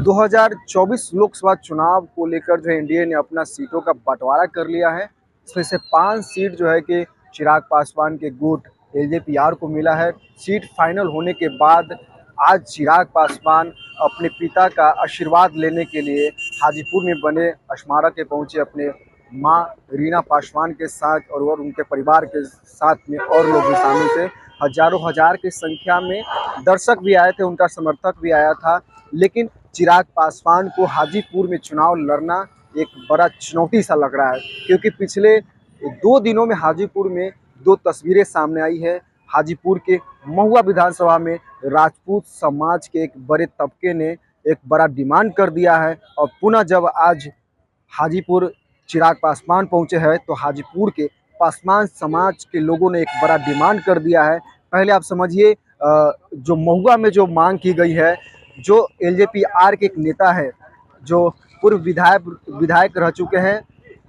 2024 लोकसभा चुनाव को लेकर जो एनडीए ने अपना सीटों का बंटवारा कर लिया है। इसमें से 5 सीट जो है कि चिराग पासवान के गुट एलजेपीआर को मिला है। सीट फाइनल होने के बाद आज चिराग पासवान अपने पिता का आशीर्वाद लेने के लिए हाजीपुर में बने स्मारक के पहुंचे, अपने मां रीना पासवान के साथ और उनके परिवार के साथ में और लोग भी शामिल थे। हजारों हजार की संख्या में दर्शक भी आए थे, उनका समर्थक भी आया था। लेकिन चिराग पासवान को हाजीपुर में चुनाव लड़ना एक बड़ा चुनौती सा लग रहा है, क्योंकि पिछले 2 दिनों में हाजीपुर में 2 तस्वीरें सामने आई है। हाजीपुर के महुआ विधानसभा में राजपूत समाज के एक बड़े तबके ने एक बड़ा डिमांड कर दिया है, और पुनः जब आज हाजीपुर चिराग पासवान पहुंचे हैं तो हाजीपुर के पासवान समाज के लोगों ने एक बड़ा डिमांड कर दिया है। पहले आप समझिए, जो महुआ में जो मांग की गई है, जो एलजेपीआर के एक नेता है, जो पूर्व विधायक रह चुके हैं,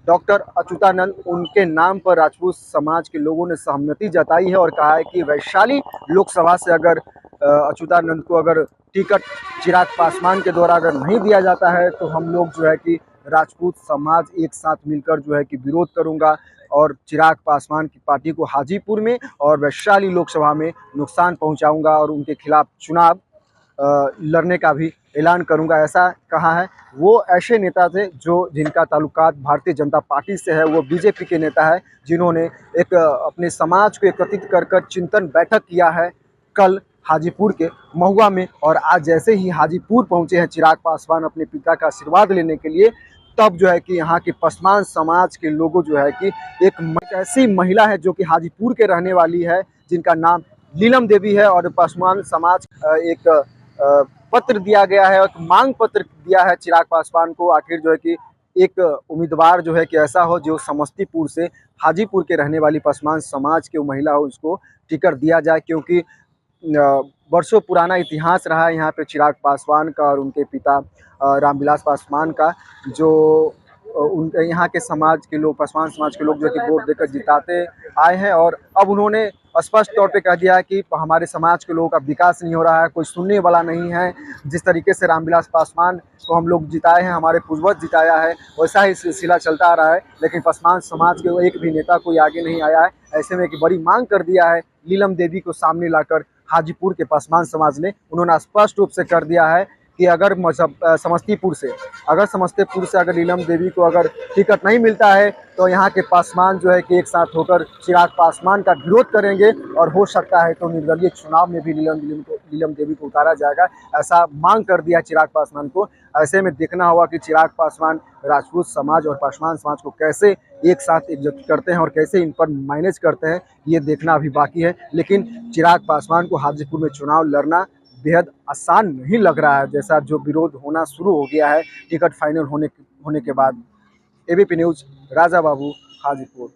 डॉक्टर अच्युतानंद, उनके नाम पर राजपूत समाज के लोगों ने सहमति जताई है और कहा है कि वैशाली लोकसभा से अगर अच्युतानंद को अगर टिकट चिराग पासवान के द्वारा अगर नहीं दिया जाता है तो हम लोग जो है कि राजपूत समाज एक साथ मिलकर जो है कि विरोध करूंगा और चिराग पासवान की पार्टी को हाजीपुर में और वैशाली लोकसभा में नुकसान पहुंचाऊंगा और उनके खिलाफ चुनाव लड़ने का भी ऐलान करूंगा, ऐसा कहा है। वो ऐसे नेता थे जिनका ताल्लुकात भारतीय जनता पार्टी से है। वो बीजेपी के नेता है जिन्होंने एक अपने समाज को एकत्रित कर चिंतन बैठक किया है कल हाजीपुर के महुआ में। और आज जैसे ही हाजीपुर पहुंचे हैं चिराग पासवान अपने पिता का आशीर्वाद लेने के लिए, तब जो है कि यहाँ के पासवान समाज के लोगों जो है कि एक ऐसी महिला है जो कि हाजीपुर के रहने वाली है, जिनका नाम नीलम देवी है, और पासवान समाज एक पत्र दिया गया है, एक मांग पत्र दिया है चिराग पासवान को। आखिर जो है कि एक उम्मीदवार जो है कि ऐसा हो जो समस्तीपुर से हाजीपुर के रहने वाली पासवान समाज की महिला हो, उसको टिकट दिया जाए, क्योंकि वर्षों पुराना इतिहास रहा है यहाँ पे चिराग पासवान का और उनके पिता रामविलास पासवान का, जो उन यहाँ के समाज के लोग, पासवान समाज के लोग जो कि वोट देकर जिताते आए हैं। और अब उन्होंने स्पष्ट तौर पे कह दिया है कि हमारे समाज के लोगों का विकास नहीं हो रहा है, कोई सुनने वाला नहीं है। जिस तरीके से रामविलास पासवान को हम लोग जिताए हैं, हमारे पूर्वज जिताया है, वैसा ही सिलसिला चलता आ रहा है, लेकिन पासवान समाज के एक भी नेता कोई आगे नहीं आया है। ऐसे में एक बड़ी मांग कर दिया है नीलम देवी को सामने लाकर हाजीपुर के पासवान समाज ने। उन्होंने स्पष्ट रूप से कर दिया है कि अगर समस्तीपुर से अगर नीलम देवी को अगर टिकट नहीं मिलता है तो यहाँ के पासवान जो है कि एक साथ होकर चिराग पासवान का विरोध करेंगे, और हो सकता है तो निर्दलीय चुनाव में भी नीलम देवी को उतारा जाएगा, ऐसा मांग कर दिया चिराग पासवान को। ऐसे में देखना होगा कि चिराग पासवान राजपूत समाज और पासवान समाज को कैसे एक साथ एकजुट करते हैं और कैसे इन पर मैनेज करते हैं, ये देखना अभी बाकी है। लेकिन चिराग पासवान को हाजीपुर में चुनाव लड़ना बेहद आसान नहीं लग रहा है, जैसा जो विरोध होना शुरू हो गया है टिकट फाइनल होने के बाद। ABP news, Raja Babu, Hajipur.